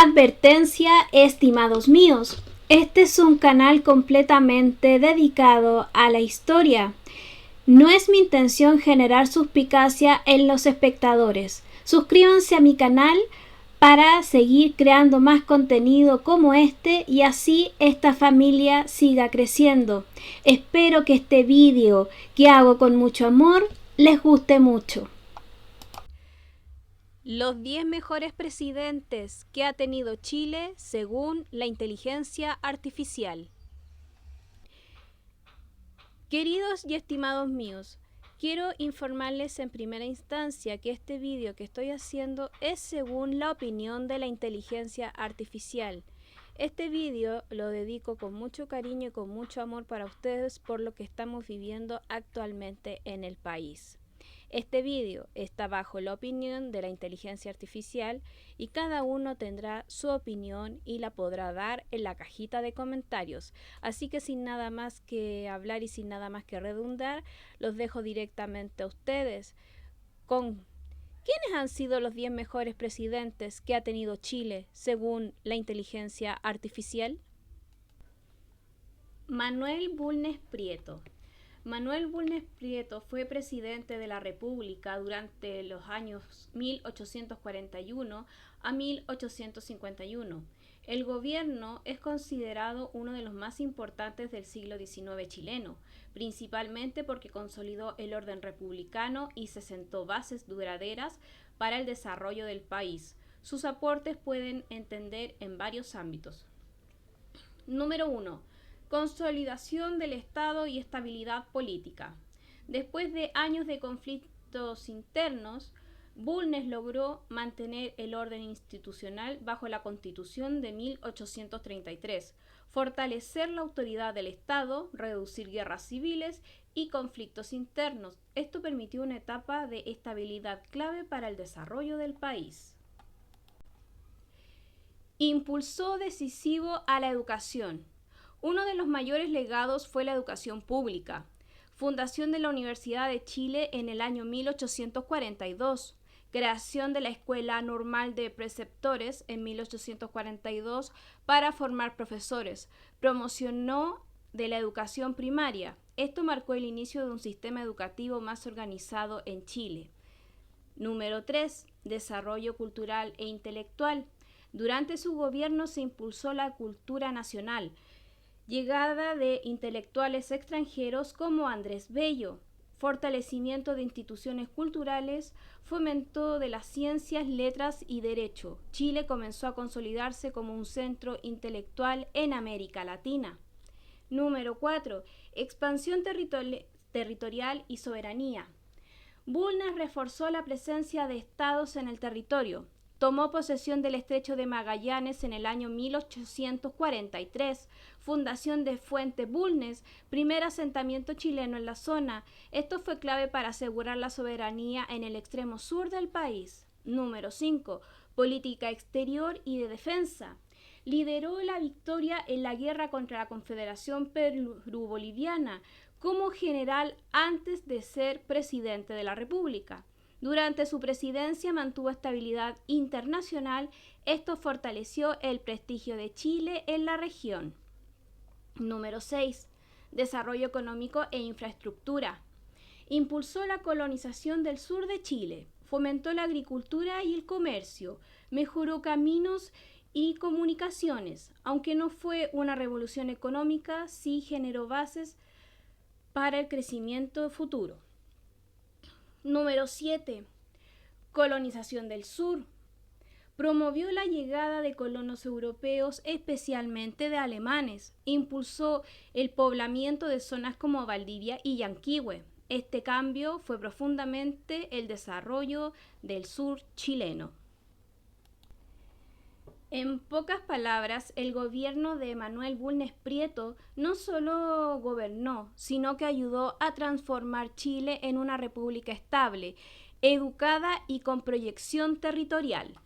Advertencia, estimados míos. Este es un canal completamente dedicado a la historia. No es mi intención generar suspicacia en los espectadores. Suscríbanse a mi canal para seguir creando más contenido como este y así esta familia siga creciendo. Espero que este vídeo que hago con mucho amor les guste mucho. Los 10 mejores presidentes que ha tenido Chile según la inteligencia artificial. Queridos y estimados míos, quiero informarles en primera instancia que este vídeo que estoy haciendo es según la opinión de la inteligencia artificial. Este vídeo lo dedico con mucho cariño y con mucho amor para ustedes por lo que estamos viviendo actualmente en el país. Este vídeo está bajo la opinión de la inteligencia artificial y cada uno tendrá su opinión y la podrá dar en la cajita de comentarios. Así que sin nada más que hablar y sin nada más que redundar, los dejo directamente a ustedes con ¿quiénes han sido los 10 mejores presidentes que ha tenido Chile según la inteligencia artificial? Manuel Bulnes Prieto. Manuel Bulnes Prieto fue presidente de la República durante los años 1841 a 1851. El gobierno es considerado uno de los más importantes del siglo XIX chileno, principalmente porque consolidó el orden republicano y se sentó bases duraderas para el desarrollo del país. Sus aportes pueden entender en varios ámbitos. Número 1. Consolidación del Estado y estabilidad política. Después de años de conflictos internos, Bulnes logró mantener el orden institucional bajo la Constitución de 1833, fortalecer la autoridad del Estado, reducir guerras civiles y conflictos internos. Esto permitió una etapa de estabilidad clave para el desarrollo del país. Impulsó decisivo a la educación. Uno de los mayores legados fue la educación pública. Fundación de la Universidad de Chile en el año 1842. Creación de la Escuela Normal de Preceptores en 1842 para formar profesores. Promocionó de la educación primaria. Esto marcó el inicio de un sistema educativo más organizado en Chile. Número 3. Desarrollo cultural e intelectual. Durante su gobierno se impulsó la cultura nacional. Llegada de intelectuales extranjeros como Andrés Bello, fortalecimiento de instituciones culturales, fomento de las ciencias, letras y derecho. Chile comenzó a consolidarse como un centro intelectual en América Latina. Número 4. Expansión territorial y soberanía. Bulnes reforzó la presencia de estados en el territorio. Tomó posesión del Estrecho de Magallanes en el año 1843, fundación de Fuente Bulnes, primer asentamiento chileno en la zona. Esto fue clave para asegurar la soberanía en el extremo sur del país. Número 5. Política exterior y de defensa. Lideró la victoria en la guerra contra la Confederación Perú-Boliviana como general antes de ser presidente de la República. Durante su presidencia mantuvo estabilidad internacional. Esto fortaleció el prestigio de Chile en la región. Número 6. Desarrollo económico e infraestructura. Impulsó la colonización del sur de Chile. Fomentó la agricultura y el comercio. Mejoró caminos y comunicaciones. Aunque no fue una revolución económica, sí generó bases para el crecimiento futuro. Número 7. Colonización del sur. Promovió la llegada de colonos europeos, especialmente de alemanes. Impulsó el poblamiento de zonas como Valdivia y Yanquihue. Este cambio fue profundamente el desarrollo del sur chileno. En pocas palabras, el gobierno de Manuel Bulnes Prieto no solo gobernó, sino que ayudó a transformar Chile en una república estable, educada y con proyección territorial.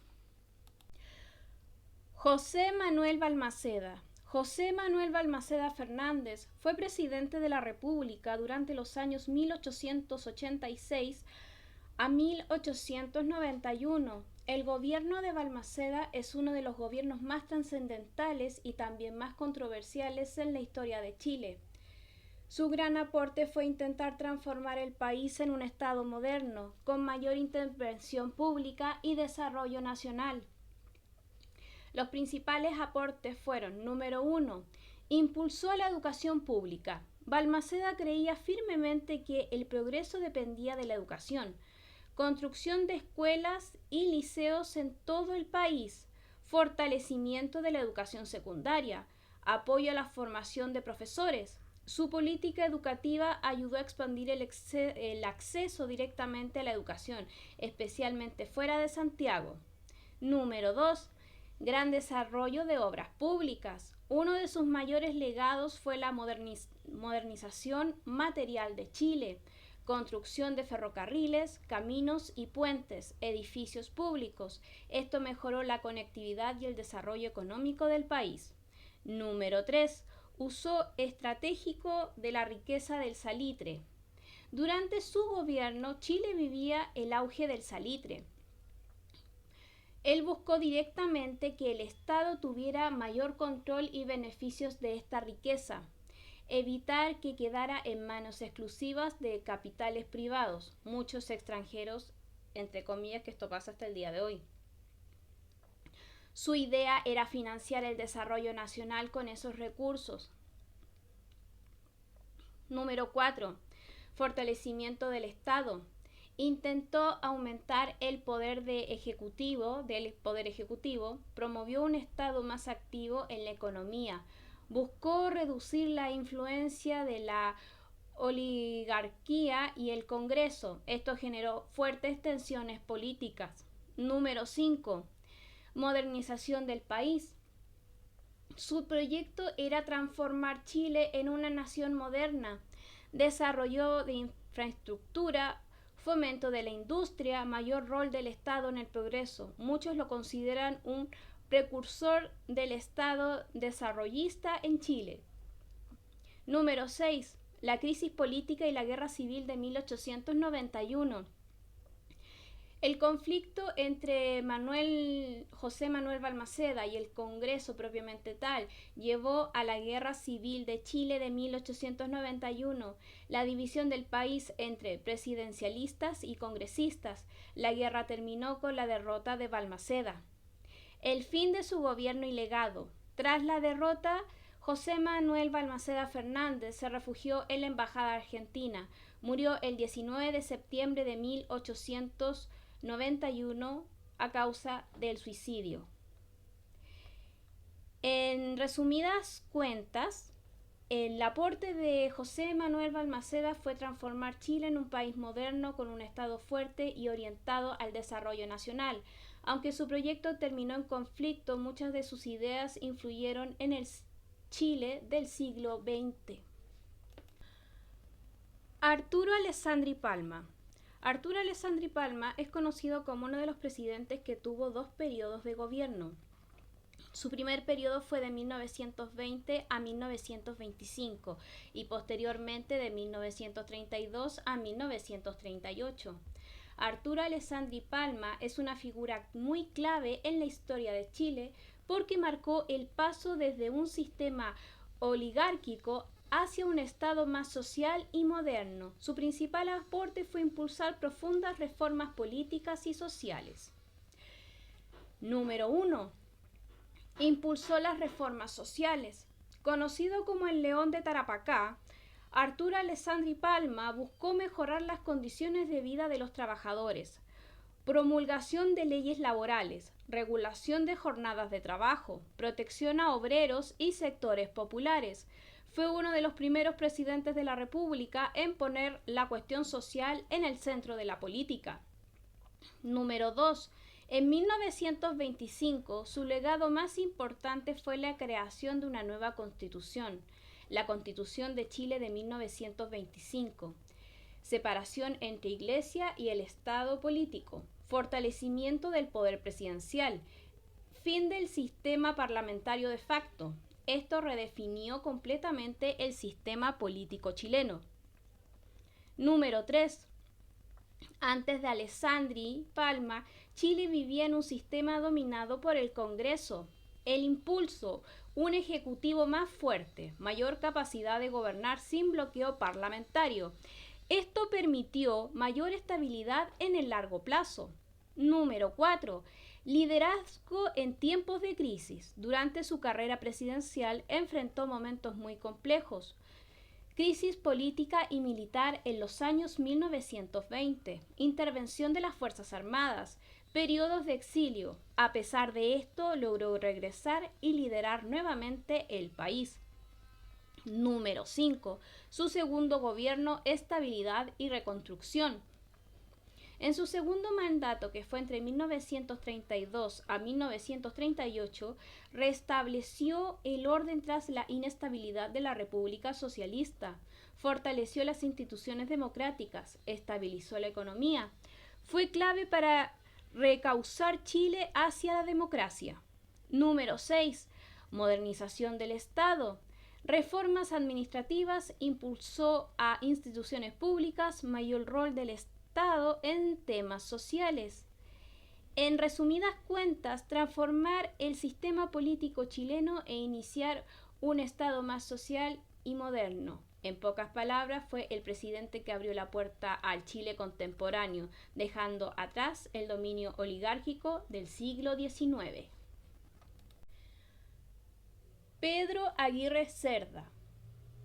José Manuel Balmaceda. José Manuel Balmaceda Fernández fue presidente de la República durante los años 1886 a 1891. El gobierno de Balmaceda es uno de los gobiernos más trascendentales y también más controversiales en la historia de Chile. Su gran aporte fue intentar transformar el país en un Estado moderno, con mayor intervención pública y desarrollo nacional. Los principales aportes fueron: número 1. Impulsó la educación pública. Balmaceda creía firmemente que el progreso dependía de la educación. Construcción de escuelas y liceos en todo el país, fortalecimiento de la educación secundaria, apoyo a la formación de profesores. Su política educativa ayudó a expandir el acceso directamente a la educación, especialmente fuera de Santiago. Número 2. Gran desarrollo de obras públicas. Uno de sus mayores legados fue la modernización material de Chile, construcción de ferrocarriles, caminos y puentes, edificios públicos. Esto mejoró la conectividad y el desarrollo económico del país. Número 3. Uso estratégico de la riqueza del salitre. Durante su gobierno, Chile vivía el auge del salitre. Él buscó directamente que el Estado tuviera mayor control y beneficios de esta riqueza, evitar que quedara en manos exclusivas de capitales privados, muchos extranjeros, entre comillas, que esto pasa hasta el día de hoy. Su idea era financiar el desarrollo nacional con esos recursos. Número 4. Fortalecimiento del Estado. Intentó aumentar el poder ejecutivo, promovió un Estado más activo en la economía, buscó reducir la influencia de la oligarquía y el Congreso. Esto generó fuertes tensiones políticas. Número 5. Modernización del país. Su proyecto era transformar Chile en una nación moderna. Desarrollo de infraestructura, fomento de la industria, mayor rol del Estado en el progreso. Muchos lo consideran un precursor del Estado desarrollista en Chile. Número 6. La crisis política y la guerra civil de 1891. El conflicto entre José Manuel Balmaceda y el Congreso propiamente tal llevó a la Guerra Civil de Chile de 1891, la división del país entre presidencialistas y congresistas. La guerra terminó con la derrota de Balmaceda. El fin de su gobierno y legado. Tras la derrota, José Manuel Balmaceda Fernández se refugió en la Embajada Argentina. Murió el 19 de septiembre de 1891 a causa del suicidio. En resumidas cuentas, el aporte de José Manuel Balmaceda fue transformar Chile en un país moderno con un Estado fuerte y orientado al desarrollo nacional. Aunque su proyecto terminó en conflicto, muchas de sus ideas influyeron en el Chile del siglo XX. Arturo Alessandri Palma. Arturo Alessandri Palma es conocido como uno de los presidentes que tuvo 2 periodos de gobierno. Su primer periodo fue de 1920 a 1925 y posteriormente de 1932 a 1938. Arturo Alessandri Palma es una figura muy clave en la historia de Chile porque marcó el paso desde un sistema oligárquico hacia un Estado más social y moderno. Su principal aporte fue impulsar profundas reformas políticas y sociales. Número 1. Impulsó las reformas sociales. Conocido como el León de Tarapacá, Arturo Alessandri Palma buscó mejorar las condiciones de vida de los trabajadores, promulgación de leyes laborales, regulación de jornadas de trabajo, protección a obreros y sectores populares. Fue uno de los primeros presidentes de la República en poner la cuestión social en el centro de la política. Número 2. En 1925, su legado más importante fue la creación de una nueva constitución, la Constitución de Chile de 1925. Separación entre Iglesia y el Estado político, fortalecimiento del poder presidencial, fin del sistema parlamentario de facto. Esto redefinió completamente el sistema político chileno. Número 3. Antes de Alessandri Palma, Chile vivía en un sistema dominado por el Congreso. El impulso, un ejecutivo más fuerte, mayor capacidad de gobernar sin bloqueo parlamentario. Esto permitió mayor estabilidad en el largo plazo. Número 4. Liderazgo en tiempos de crisis. Durante su carrera presidencial enfrentó momentos muy complejos. Crisis política y militar en los años 1920, intervención de las Fuerzas Armadas, periodos de exilio. A pesar de esto, logró regresar y liderar nuevamente el país. Número 5. Su segundo gobierno, estabilidad y reconstrucción. En su segundo mandato, que fue entre 1932 a 1938, restableció el orden tras la inestabilidad de la República Socialista, fortaleció las instituciones democráticas, estabilizó la economía. Fue clave para recauzar Chile hacia la democracia. Número 6. Modernización del Estado. Reformas administrativas, impulsó a instituciones públicas, mayor rol del Estado en temas sociales. En resumidas cuentas, transformar el sistema político chileno e iniciar un Estado más social y moderno. En pocas palabras, fue el presidente que abrió la puerta al Chile contemporáneo, dejando atrás el dominio oligárquico del siglo XIX. Pedro Aguirre Cerda.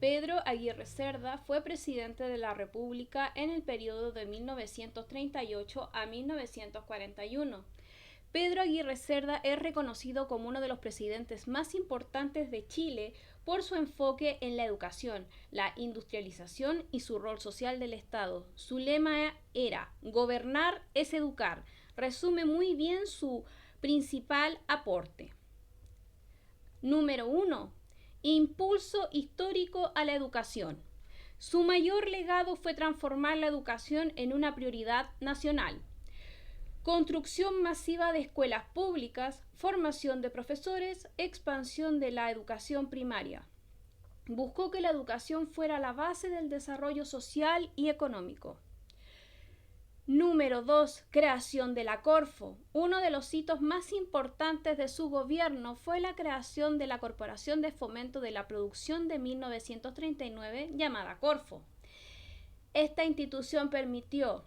Pedro Aguirre Cerda fue presidente de la República en el periodo de 1938 a 1941. Pedro Aguirre Cerda es reconocido como uno de los presidentes más importantes de Chile por su enfoque en la educación, la industrialización y su rol social del Estado. Su lema era "Gobernar es educar". Resume muy bien su principal aporte. Número 1. Impulso histórico a la educación. Su mayor legado fue transformar la educación en una prioridad nacional. Construcción masiva de escuelas públicas, formación de profesores, expansión de la educación primaria. Buscó que la educación fuera la base del desarrollo social y económico. Número 2. Creación de la Corfo. Uno de los hitos más importantes de su gobierno fue la creación de la Corporación de Fomento de la Producción de 1939, llamada Corfo. Esta institución permitió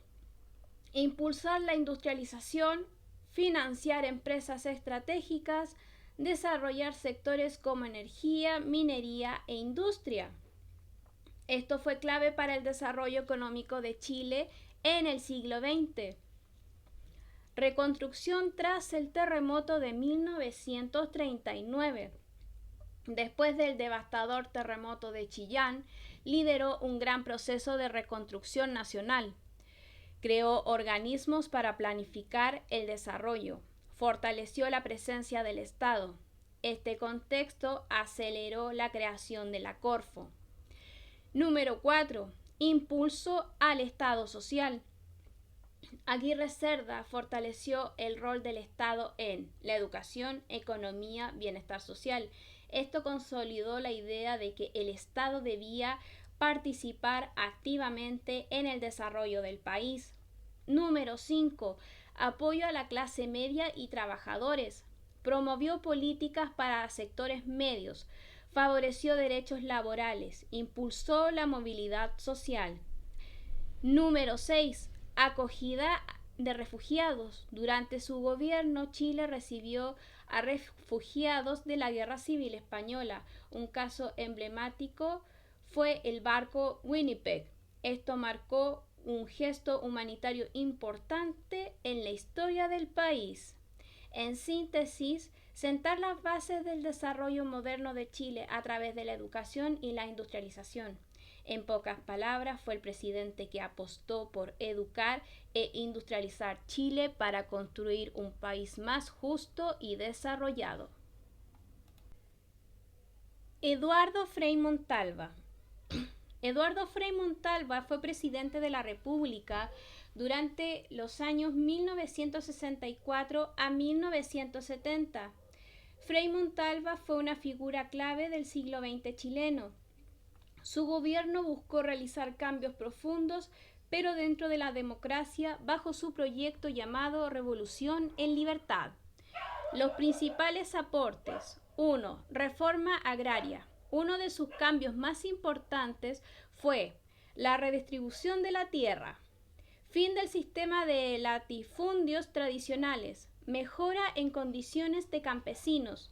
impulsar la industrialización, financiar empresas estratégicas, desarrollar sectores como energía, minería e industria. Esto fue clave para el desarrollo económico de Chile en el siglo XX. Reconstrucción tras el terremoto de 1939. Después del devastador terremoto de Chillán, lideró un gran proceso de reconstrucción nacional. Creó organismos para planificar el desarrollo. Fortaleció la presencia del Estado. Este contexto aceleró la creación de la Corfo. Número 4. Impulso al Estado social. Aguirre Cerda fortaleció el rol del Estado en la educación, economía, bienestar social. Esto consolidó la idea de que el Estado debía participar activamente en el desarrollo del país. Número 5. Apoyo a la clase media y trabajadores. Promovió políticas para sectores medios. Favoreció derechos laborales, impulsó la movilidad social. Número 6. Acogida de refugiados. Durante su gobierno, Chile recibió a refugiados de la Guerra Civil Española. Un caso emblemático fue el barco Winnipeg. Esto marcó un gesto humanitario importante en la historia del país. En síntesis, sentar las bases del desarrollo moderno de Chile a través de la educación y la industrialización. En pocas palabras, fue el presidente que apostó por educar e industrializar Chile para construir un país más justo y desarrollado. Eduardo Frei Montalva. Eduardo Frei Montalva fue presidente de la República durante los años 1964 a 1970. Frei Montalva fue una figura clave del siglo XX chileno. Su gobierno buscó realizar cambios profundos pero dentro de la democracia bajo su proyecto llamado Revolución en Libertad. Los principales aportes. 1. Reforma agraria. Uno de sus cambios más importantes fue la redistribución de la tierra, fin del sistema de latifundios tradicionales, mejora en condiciones de campesinos.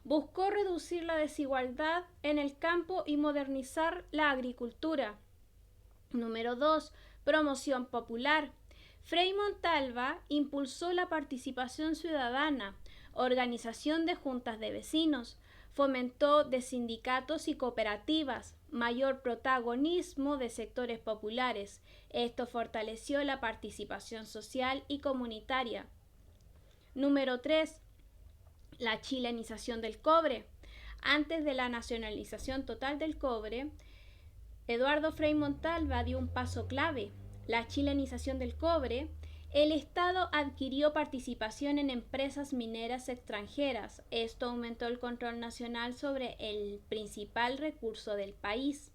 Buscó reducir la desigualdad en el campo y modernizar la agricultura. Número 2. Promoción popular. Frei Montalva impulsó la participación ciudadana, organización de juntas de vecinos, fomentó de sindicatos y cooperativas, mayor protagonismo de sectores populares. Esto fortaleció la participación social y comunitaria. Número 3. La chilenización del cobre. Antes de la nacionalización total del cobre, Eduardo Frei Montalva dio un paso clave. La chilenización del cobre. El Estado adquirió participación en empresas mineras extranjeras. Esto aumentó el control nacional sobre el principal recurso del país.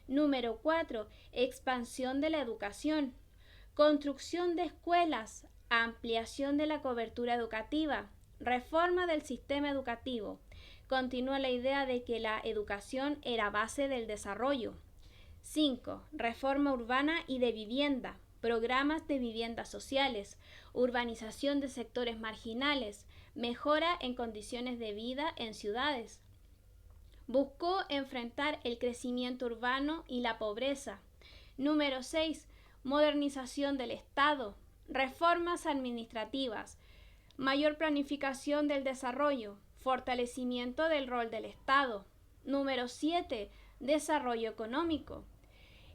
Número 4. Expansión de la educación. Construcción de escuelas. Ampliación de la cobertura educativa. Reforma del sistema educativo. Continúa la idea de que la educación era base del desarrollo. 5. Reforma urbana y de vivienda. Programas de viviendas sociales, urbanización de sectores marginales, mejora en condiciones de vida en ciudades. Buscó enfrentar el crecimiento urbano y la pobreza. Número 6. Modernización del Estado, reformas administrativas, mayor planificación del desarrollo, fortalecimiento del rol del Estado. Número 7. Desarrollo económico.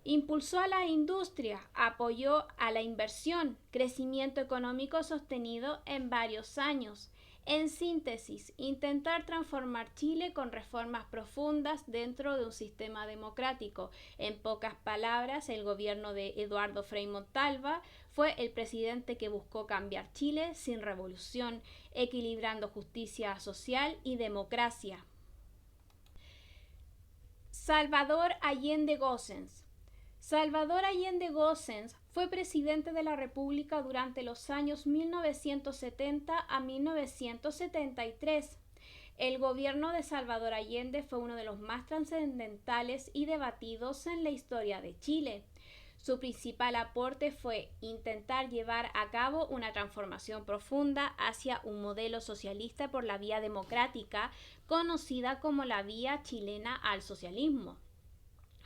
Impulsó a la industria, apoyó a la inversión, crecimiento económico sostenido en varios años. En síntesis, intentar transformar Chile con reformas profundas dentro de un sistema democrático. En pocas palabras, el gobierno de Eduardo Frei Montalva fue el presidente que buscó cambiar Chile sin revolución, equilibrando justicia social y democracia. Salvador Allende Gossens. Salvador Allende Gossens fue presidente de la República durante los años 1970 a 1973. El gobierno de Salvador Allende fue uno de los más trascendentales y debatidos en la historia de Chile. Su principal aporte fue intentar llevar a cabo una transformación profunda hacia un modelo socialista por la vía democrática, conocida como la vía chilena al socialismo.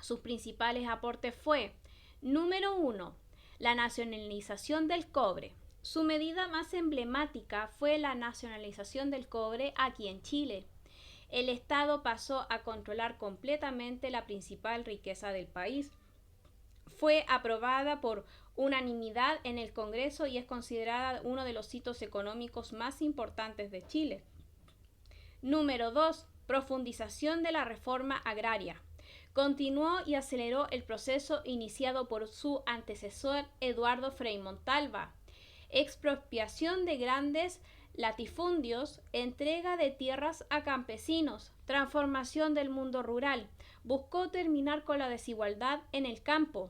Sus principales aportes fue: número 1. La nacionalización del cobre. Su medida más emblemática fue la nacionalización del cobre aquí en Chile. El Estado pasó a controlar completamente la principal riqueza del país. Fue aprobada por unanimidad en el Congreso y es considerada uno de los hitos económicos más importantes de Chile. Número 2. Profundización de la reforma agraria. Continuó y aceleró el proceso iniciado por su antecesor Eduardo Frei Montalva. Expropiación de grandes latifundios, entrega de tierras a campesinos, transformación del mundo rural. Buscó terminar con la desigualdad en el campo.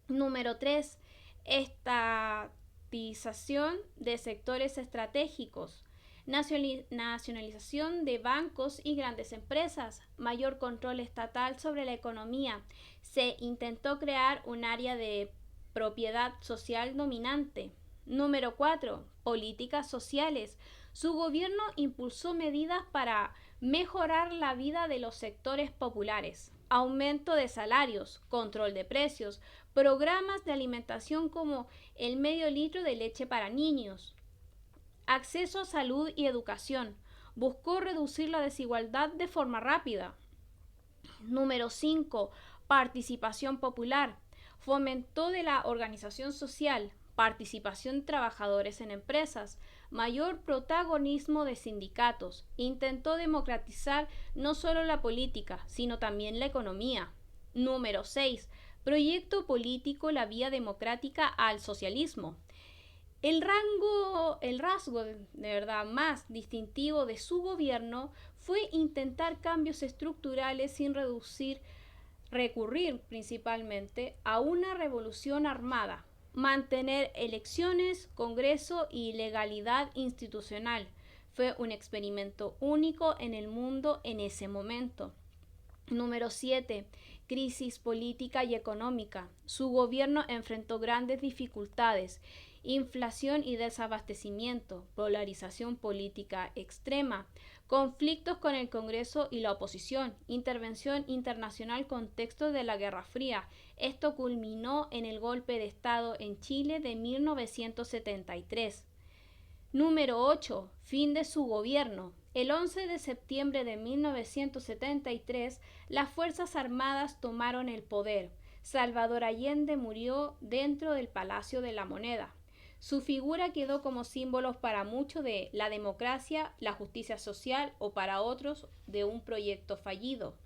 Número 3. Estatización de sectores estratégicos. Nacionalización de bancos y grandes empresas, mayor control estatal sobre la economía. Se intentó crear un área de propiedad social dominante. Número 4. Políticas sociales. Su gobierno impulsó medidas para mejorar la vida de los sectores populares. Aumento de salarios, control de precios, programas de alimentación como el medio litro de leche para niños. Acceso a salud y educación. Buscó reducir la desigualdad de forma rápida. Número 5. Participación popular. Fomentó de la organización social, participación de trabajadores en empresas, mayor protagonismo de sindicatos. Intentó democratizar no solo la política, sino también la economía. Número 6. Proyecto político la vía democrática al socialismo. El rasgo de verdad más distintivo de su gobierno fue intentar cambios estructurales sin reducir recurrir principalmente a una revolución armada, mantener elecciones, congreso y legalidad institucional. Fue un experimento único en el mundo en ese momento. Número 7. Crisis política y económica. Su gobierno enfrentó grandes dificultades, inflación y desabastecimiento, polarización política extrema, conflictos con el Congreso y la oposición, intervención internacional contexto de la Guerra Fría. Esto culminó en el golpe de Estado en Chile de 1973. Número 8. Fin de su gobierno. El 11 de septiembre de 1973, las Fuerzas Armadas tomaron el poder. Salvador Allende murió dentro del Palacio de la Moneda. Su figura quedó como símbolo para muchos de la democracia, la justicia social o para otros de un proyecto fallido.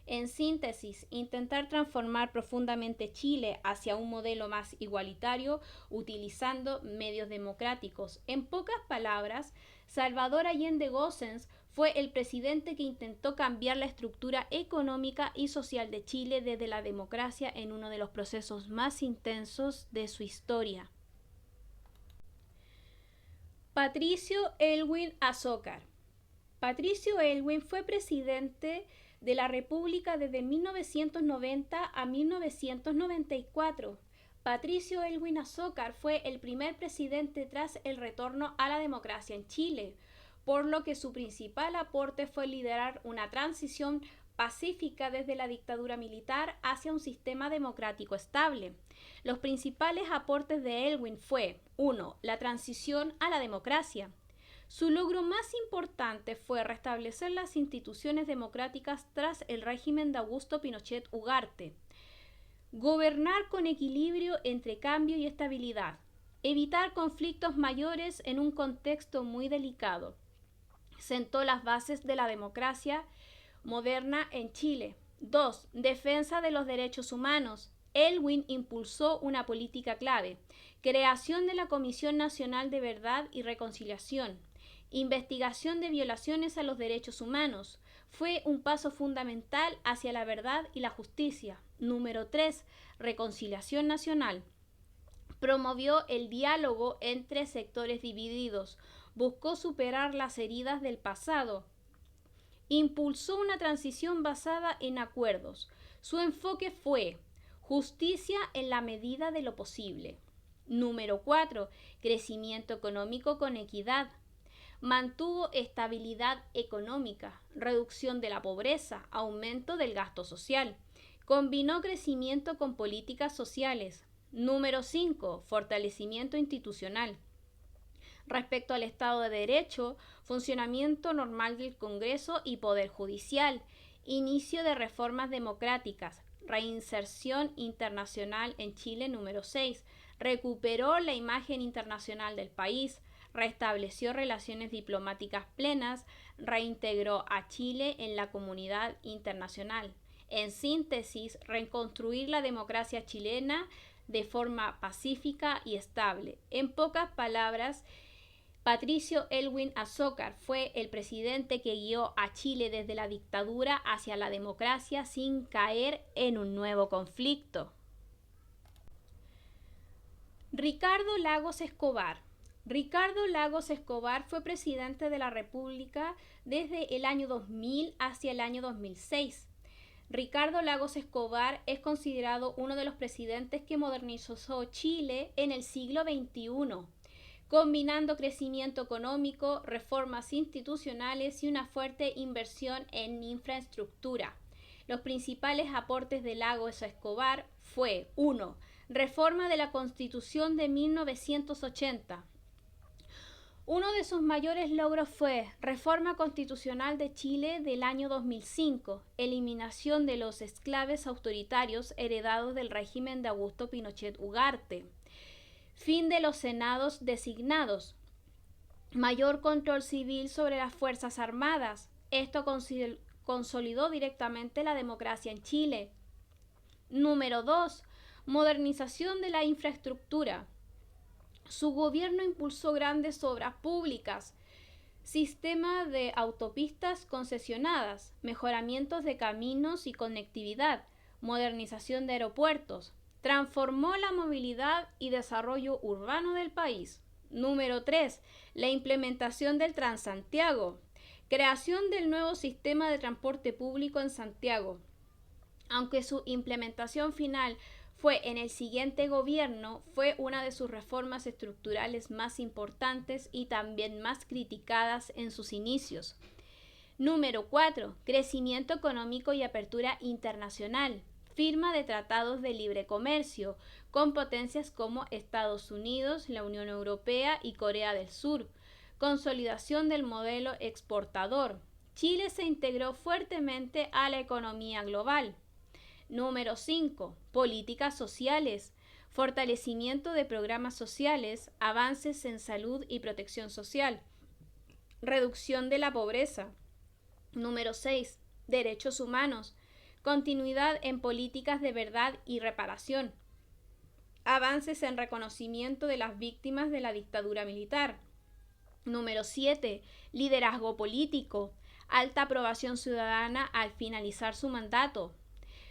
En síntesis, intentar transformar profundamente Chile hacia un modelo más igualitario utilizando medios democráticos. En pocas palabras, Salvador Allende Gossens fue el presidente que intentó cambiar la estructura económica y social de Chile desde la democracia en uno de los procesos más intensos de su historia. Patricio Aylwin Azócar. Patricio Aylwin fue presidente de la República desde 1990 a 1994. Patricio Aylwin Azócar fue el primer presidente tras el retorno a la democracia en Chile, por lo que su principal aporte fue liderar una transición pacífica desde la dictadura militar hacia un sistema democrático estable. Los principales aportes de Aylwin fue 1. La transición a la democracia. Su logro más importante fue restablecer las instituciones democráticas tras el régimen de Augusto Pinochet Ugarte. Gobernar con equilibrio entre cambio y estabilidad. Evitar conflictos mayores en un contexto muy delicado. Sentó las bases de la democracia moderna en Chile. 2. Defensa de los derechos humanos. Aylwin impulsó una política clave. Creación de la Comisión Nacional de Verdad y Reconciliación. Investigación de violaciones a los derechos humanos. Fue un paso fundamental hacia la verdad y la justicia. Número 3. Reconciliación nacional. Promovió el diálogo entre sectores divididos. Buscó superar las heridas del pasado. Impulsó una transición basada en acuerdos. Su enfoque fue justicia en la medida de lo posible. Número 4. Crecimiento económico con equidad. Mantuvo estabilidad económica, reducción de la pobreza, aumento del gasto social. Combinó crecimiento con políticas sociales. Número 5. Fortalecimiento institucional. Respecto al Estado de Derecho, funcionamiento normal del Congreso y Poder Judicial, inicio de reformas democráticas, reinserción internacional en Chile. Número 6. Recuperó la imagen internacional del país, restableció relaciones diplomáticas plenas, reintegró a Chile en la comunidad internacional. En síntesis, reconstruir la democracia chilena de forma pacífica y estable. En pocas palabras, Patricio Aylwin Azócar fue el presidente que guió a Chile desde la dictadura hacia la democracia sin caer en un nuevo conflicto. Ricardo Lagos Escobar. Ricardo Lagos Escobar fue presidente de la República desde el año 2000 hacia el año 2006. Ricardo Lagos Escobar es considerado uno de los presidentes que modernizó Chile en el siglo XXI, combinando crecimiento económico, reformas institucionales y una fuerte inversión en infraestructura. Los principales aportes de Lagos Escobar fue 1. Reforma de la Constitución de 1980. Uno de sus mayores logros fue Reforma Constitucional de Chile del año 2005, eliminación de los exclaves autoritarios heredados del régimen de Augusto Pinochet Ugarte, fin de los senados designados, mayor control civil sobre las Fuerzas Armadas. Esto consolidó directamente la democracia en Chile. Número 2. Modernización de la infraestructura. Su gobierno impulsó grandes obras públicas, Sistema de autopistas concesionadas, mejoramientos de caminos y conectividad, modernización de aeropuertos. Transformó la movilidad y desarrollo urbano del país. Número 3. La implementación del Transantiago. Creación del nuevo sistema de transporte público en Santiago. Aunque su implementación final fue en el siguiente gobierno, fue una de sus reformas estructurales más importantes y también más criticadas en sus inicios. Número 4. Crecimiento económico y apertura internacional. Firma de tratados de libre comercio con potencias como Estados Unidos, la Unión Europea y Corea del Sur. Consolidación del modelo exportador. Chile se integró fuertemente a la economía global. Número 5. Políticas sociales. Fortalecimiento de programas sociales, avances en salud y protección social. Reducción de la pobreza. Número 6. Derechos humanos. Continuidad en políticas de verdad y reparación. Avances en reconocimiento de las víctimas de la dictadura militar. Número 7. Liderazgo político. Alta aprobación ciudadana al finalizar su mandato.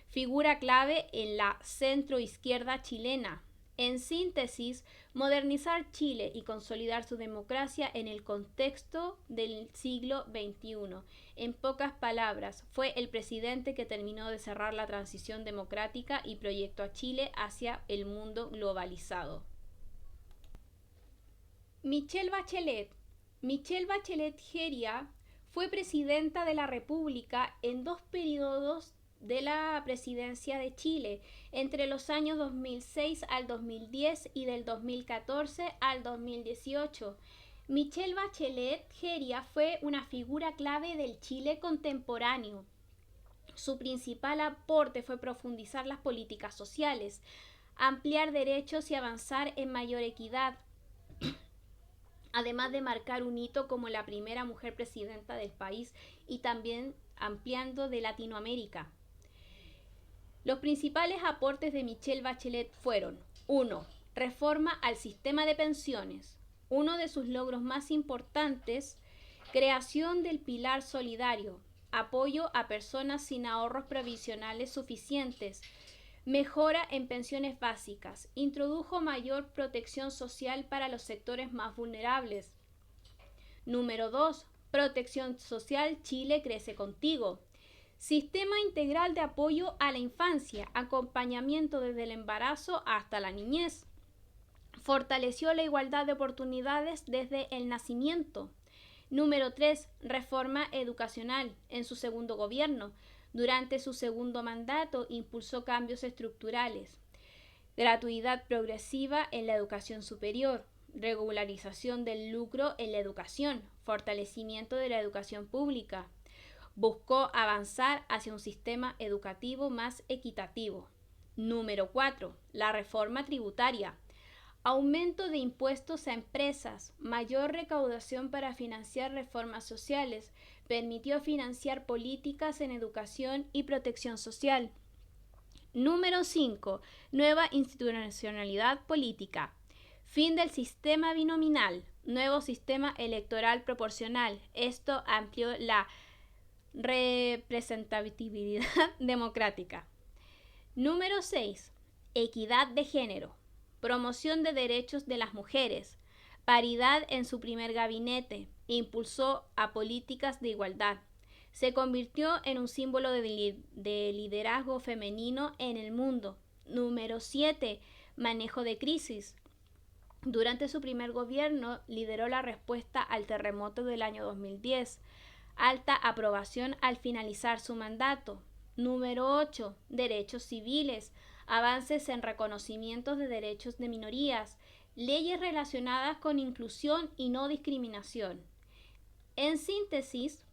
Figura clave en la centroizquierda chilena. En síntesis, modernizar Chile y consolidar su democracia en el contexto del siglo XXI. En pocas palabras, fue el presidente que terminó de cerrar la transición democrática y proyectó a Chile hacia el mundo globalizado. Michelle Bachelet. Michelle Bachelet Jeria fue presidenta de la República en 2 periodos de la presidencia de Chile entre los años 2006 al 2010 y del 2014 al 2018. Michelle Bachelet Jeria fue una figura clave del Chile contemporáneo. Su principal aporte fue profundizar las políticas sociales, ampliar derechos y avanzar en mayor equidad, además de marcar un hito como la primera mujer presidenta del país y también ampliando de Latinoamérica. Los principales aportes de Michelle Bachelet fueron: 1. Reforma al sistema de pensiones. Uno de sus logros más importantes, creación del pilar solidario, apoyo a personas sin ahorros provisionales suficientes, mejora en pensiones básicas, introdujo mayor protección social para los sectores más vulnerables. Número 2. Protección social, Chile crece contigo. Sistema integral de apoyo a la infancia, acompañamiento desde el embarazo hasta la niñez. Fortaleció la igualdad de oportunidades desde el nacimiento. Número 3. Reforma educacional. En su segundo gobierno, durante su segundo mandato, impulsó cambios estructurales. Gratuidad progresiva en la educación superior. Regularización del lucro en la educación. Fortalecimiento de la educación pública. Buscó avanzar hacia un sistema educativo más equitativo. Número 4. La reforma tributaria. Aumento de impuestos a empresas, mayor recaudación para financiar reformas sociales, permitió financiar políticas en educación y protección social. Número 5. Nueva institucionalidad política. Fin del sistema binominal. Nuevo sistema electoral proporcional. Esto amplió la representatividad democrática. Número 6. Equidad de género. Promoción de derechos de las mujeres. Paridad en su primer gabinete. Impulsó a políticas de igualdad. Se convirtió en un símbolo de liderazgo femenino en el mundo. Número 7. Manejo de crisis. Durante su primer gobierno lideró la respuesta al terremoto del año 2010. Alta aprobación al finalizar su mandato. Número 8. Derechos civiles. Avances en reconocimientos de derechos de minorías. Leyes relacionadas con inclusión y no discriminación. En síntesis,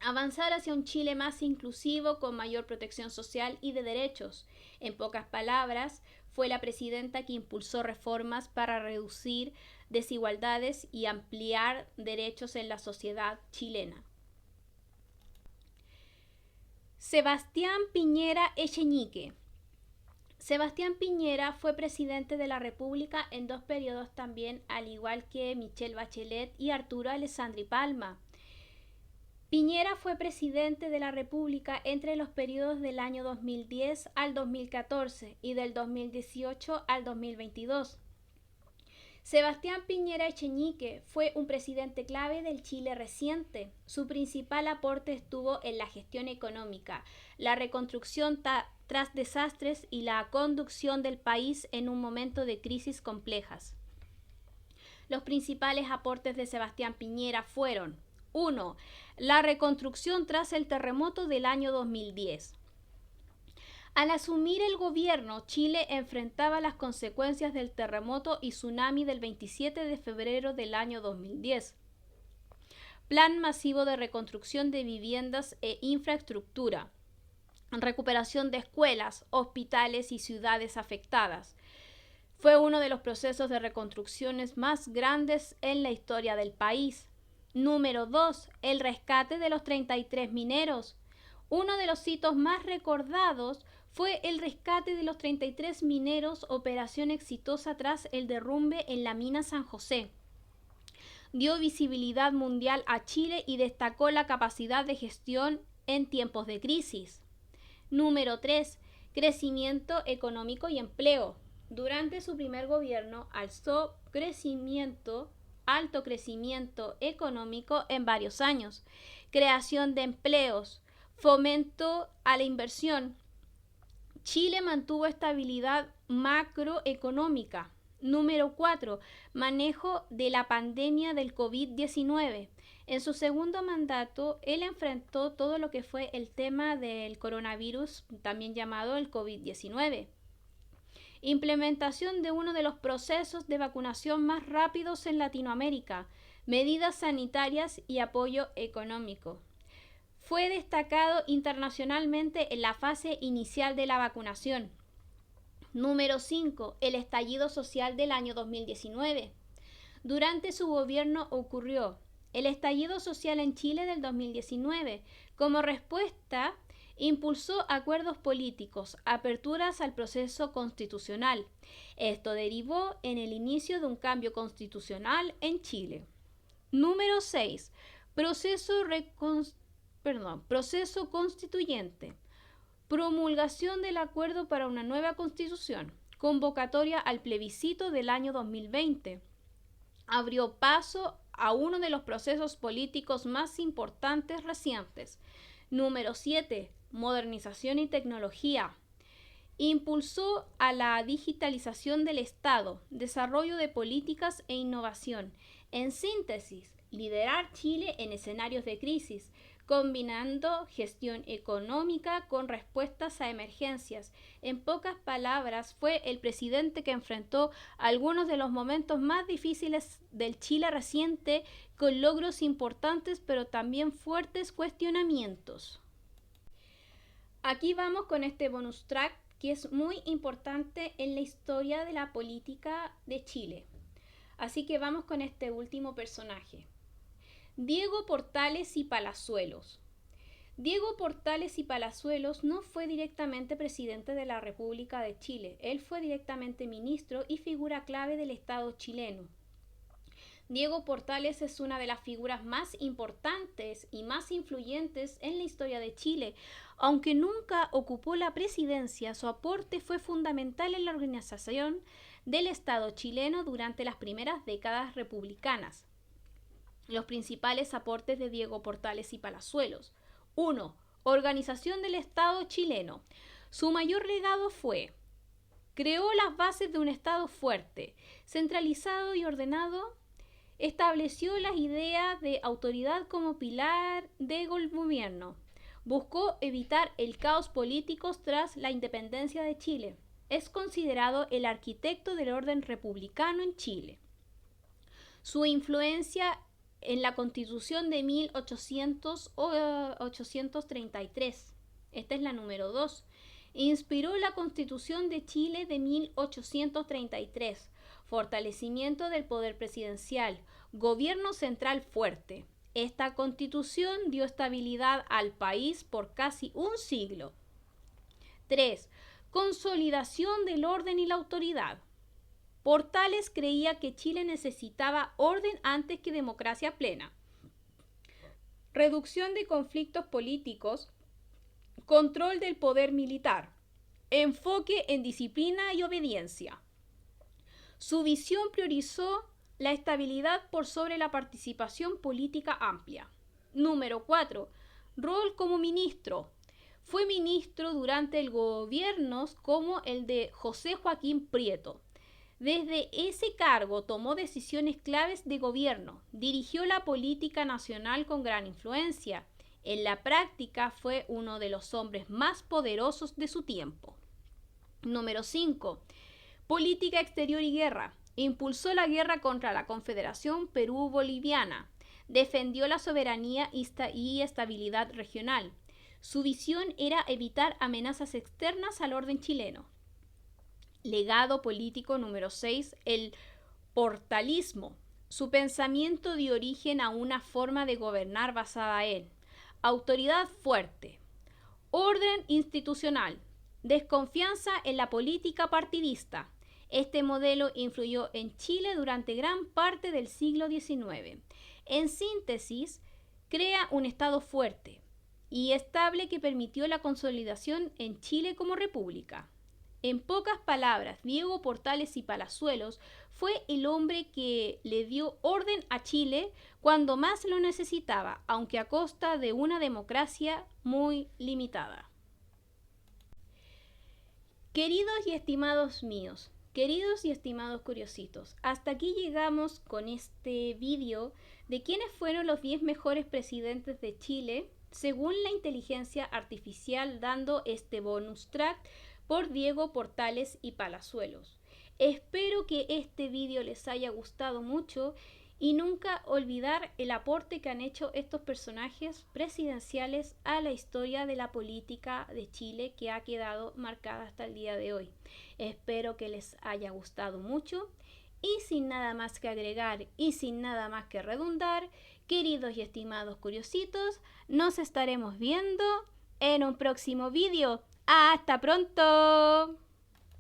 avanzar hacia un Chile más inclusivo con mayor protección social y de derechos. En pocas palabras, fue la presidenta que impulsó reformas para reducir desigualdades y ampliar derechos en la sociedad chilena. Sebastián Piñera Echeñique. Sebastián Piñera fue presidente de la República en 2 periodos también, al igual que Michelle Bachelet y Arturo Alessandri Palma. Piñera fue presidente de la República entre los periodos del año 2010 al 2014 y del 2018 al 2022. Sebastián Piñera Echenique fue un presidente clave del Chile reciente. Su principal aporte estuvo en la gestión económica, la reconstrucción tras desastres y la conducción del país en un momento de crisis complejas. Los principales aportes de Sebastián Piñera fueron: 1. La reconstrucción tras el terremoto del año 2010. Al asumir el gobierno, Chile enfrentaba las consecuencias del terremoto y tsunami del 27 de febrero del año 2010. Plan masivo de reconstrucción de viviendas e infraestructura. Recuperación de escuelas, hospitales y ciudades afectadas. Fue uno de los procesos de reconstrucciones más grandes en la historia del país. Número 2. El rescate de los 33 mineros. Uno de los hitos más recordados fue el rescate de los 33 mineros, operación exitosa tras el derrumbe en la mina San José. Dio visibilidad mundial a Chile y destacó la capacidad de gestión en tiempos de crisis. Número 3. Crecimiento económico y empleo. Durante su primer gobierno alzó alto crecimiento económico en varios años, creación de empleos, fomento a la inversión. Chile mantuvo estabilidad macroeconómica. Número 4. Manejo de la pandemia del COVID-19. En su segundo mandato, él enfrentó todo lo que fue el tema del coronavirus, también llamado el COVID-19. Implementación de uno de los procesos de vacunación más rápidos en Latinoamérica, medidas sanitarias y apoyo económico. Fue destacado internacionalmente en la fase inicial de la vacunación. Número 5. El estallido social del año 2019. Durante su gobierno ocurrió el estallido social en Chile del 2019. Como respuesta, impulsó acuerdos políticos, aperturas al proceso constitucional. Esto derivó en el inicio de un cambio constitucional en Chile. Número 6. Proceso constituyente. Promulgación del acuerdo para una nueva constitución. Convocatoria al plebiscito del año 2020. Abrió paso a uno de los procesos políticos más importantes recientes. Número 7. Modernización y tecnología. Impulsó a la digitalización del Estado, desarrollo de políticas e innovación. En síntesis, liderar Chile en escenarios de crisis, combinando gestión económica con respuestas a emergencias. En pocas palabras, fue el presidente que enfrentó algunos de los momentos más difíciles del Chile reciente, con logros importantes pero también fuertes cuestionamientos. Aquí vamos con este bonus track que es muy importante en la historia de la política de Chile. Así que vamos con este último personaje. Diego Portales y Palazuelos. Diego Portales y Palazuelos no fue directamente presidente de la República de Chile. Él fue directamente ministro y figura clave del Estado chileno. Diego Portales es una de las figuras más importantes y más influyentes en la historia de Chile. Aunque nunca ocupó la presidencia, su aporte fue fundamental en la organización del Estado chileno durante las primeras décadas republicanas. Los principales aportes de Diego Portales y Palazuelos. 1. Organización del Estado chileno. Su mayor legado fue: creó las bases de un Estado fuerte, centralizado y ordenado. Estableció las ideas de autoridad como pilar del gobierno. Buscó evitar el caos político tras la independencia de Chile. Es considerado el arquitecto del orden republicano en Chile. Su influencia en la Constitución de 1833. Esta es la número 2. Inspiró la Constitución de Chile de 1833. Fortalecimiento del poder presidencial. Gobierno central fuerte. Esta Constitución dio estabilidad al país por casi un siglo. 3. Consolidación del orden y la autoridad. Portales creía que Chile necesitaba orden antes que democracia plena. Reducción de conflictos políticos, control del poder militar, enfoque en disciplina y obediencia. Su visión priorizó la estabilidad por sobre la participación política amplia. Número 4. Rol como ministro. Fue ministro durante el gobiernos como el de José Joaquín Prieto. Desde ese cargo tomó decisiones claves de gobierno, dirigió la política nacional con gran influencia. En la práctica fue uno de los hombres más poderosos de su tiempo. Número 5. Política exterior y guerra. Impulsó la guerra contra la Confederación Perú-Boliviana. Defendió la soberanía y estabilidad regional. Su visión era evitar amenazas externas al orden chileno. Legado político número 6, el portalismo. Su pensamiento dio origen a una forma de gobernar basada en autoridad fuerte, orden institucional, desconfianza en la política partidista. Este modelo influyó en Chile durante gran parte del siglo XIX. En síntesis, crea un Estado fuerte y estable que permitió la consolidación en Chile como república. En pocas palabras, Diego Portales y Palazuelos fue el hombre que le dio orden a Chile cuando más lo necesitaba, aunque a costa de una democracia muy limitada. Queridos y estimados míos, queridos y estimados curiositos, hasta aquí llegamos con este vídeo de quiénes fueron los 10 mejores presidentes de Chile según la inteligencia artificial, dando este bonus track por Diego Portales y Palazuelos. Espero que este vídeo les haya gustado mucho y nunca olvidar el aporte que han hecho estos personajes presidenciales a la historia de la política de Chile, que ha quedado marcada hasta el día de hoy. Espero que les haya gustado mucho y sin nada más que agregar y sin nada más que redundar, queridos y estimados curiositos, nos estaremos viendo en un próximo vídeo. ¡Hasta pronto!